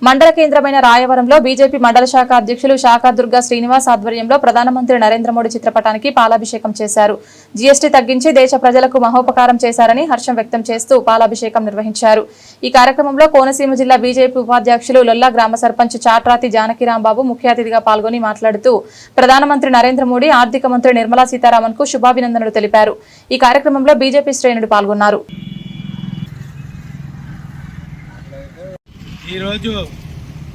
మండల కేంద్రమైన రాయవరంలో బీజేపీ మండల శాఖ అధ్యక్షులు శాఖ దుర్గా శ్రీనివాస్ ఆధ్వర్యంలో ప్రధానమంత్రి నరేంద్ర మోడీ చిత్రపటానికి పాలాభిషేకం చేశారు. జీఎస్టీ తగ్గించి దేశ ప్రజలకు మహోపకారం చేశారని హర్షం వ్యక్తం చేస్తూ పాలాభిషేకం నిర్వహించారు. ఈ కార్యక్రమంలో కోనసీమ జిల్లా బీజేపీ ఉపాధ్యక్షులు లొల్లా గ్రామ సర్పంచ్ చాట్రాతి జానకిరాంబాబు ముఖ్య అతిథిగా పాల్గొని మాట్లాడుతూ ప్రధానమంత్రి నరేంద్ర మోడీ, ఆర్థిక మంత్రి నిర్మలా సీతారామన్ కు శుభాభినందనలు తెలిపారు. ఈ కార్యక్రమంలో బీజేపీ శ్రేణులు పాల్గొన్నారు. ఈరోజు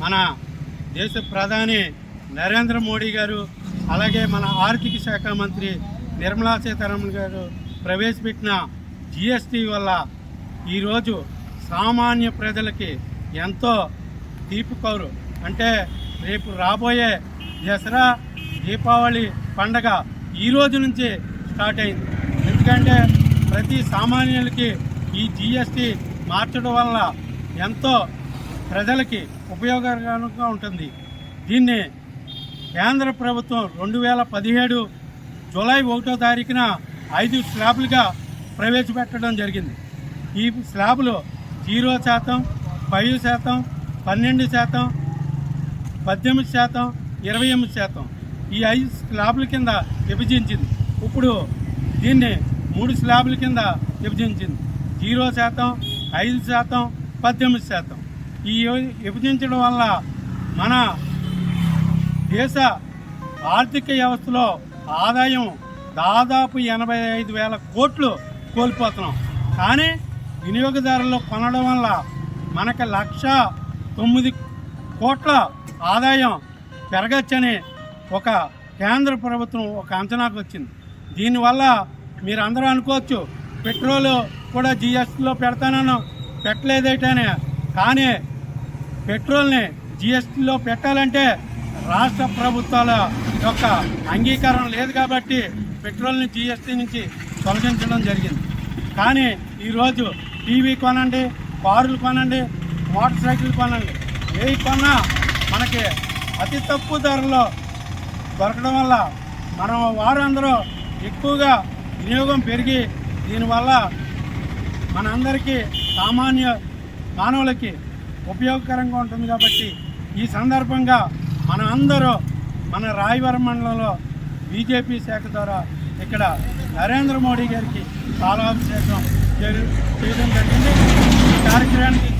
మన దేశ ప్రధాని నరేంద్ర మోడీ గారు, అలాగే మన ఆర్థిక శాఖ మంత్రి నిర్మలా సీతారామన్ గారు ప్రవేశపెట్టిన జీఎస్టీ వల్ల ఈరోజు సామాన్య ప్రజలకి ఎంతో తీపికౌరు. అంటే రేపు రాబోయే దసరా, దీపావళి పండగ ఈ రోజు నుంచి స్టార్ట్ అయింది. ఎందుకంటే ప్రతి సామాన్యులకి ఈ జీఎస్టీ మార్చడం వల్ల ఎంతో ప్రజలకి ఉపయోగకరంగా ఉంటుంది. దీన్ని కేంద్ర ప్రభుత్వం 2017 జూలై 1వ తారీఖున 5 స్లాబులుగా ప్రవేశపెట్టడం జరిగింది. ఈ స్లాబులు 0%, 5%, 12%, 18%, 28% ఈ 5 స్లాబుల కింద విభజించింది. ఇప్పుడు దీన్ని 3 స్లాబుల కింద విభజించింది. 0%, 5%, 18%. ఈ విభజించడం వల్ల మన దేశ ఆర్థిక వ్యవస్థలో ఆదాయం దాదాపు 85,000 కోట్లు కోల్పోతున్నాం. కానీ వినియోగదారుల్లో కొనడం వల్ల మనకు 1,09 కోట్ల ఆదాయం పెరగచ్చని ఒక కేంద్ర ప్రభుత్వం ఒక అంచనాకు వచ్చింది. దీనివల్ల మీరు అందరూ అనుకోవచ్చు, పెట్రోలు కూడా జీఎస్టీలో పెడతానని పెట్టలేదేటని. కానీ పెట్రోల్ని జీఎస్టీలో పెట్టాలంటే రాష్ట్ర ప్రభుత్వాల యొక్క అంగీకారం లేదు కాబట్టి పెట్రోల్ని జీఎస్టీ నుంచి తొలగించడం జరిగింది. కానీ ఈరోజు టీవీ కొనండి, కారులు కొనండి, మోటార్ సైకిల్ కొనండి, ఏవి కొన్నా మనకి అతి తక్కువ ధరలో దొరకడం వల్ల మనం వారందరూ ఎక్కువగా వినియోగం పెరిగి దీనివల్ల మనందరికీ సామాన్య మానవులకి ఉపయోగకరంగా ఉంటుంది. కాబట్టి ఈ సందర్భంగా మన అందరూ మన రాయవరం మండలంలో బీజేపీ శాఖ ద్వారా ఇక్కడ నరేంద్ర మోడీ గారికి పాలాభిషేకం చేయడం జరిగింది. ఈ కార్యక్రమానికి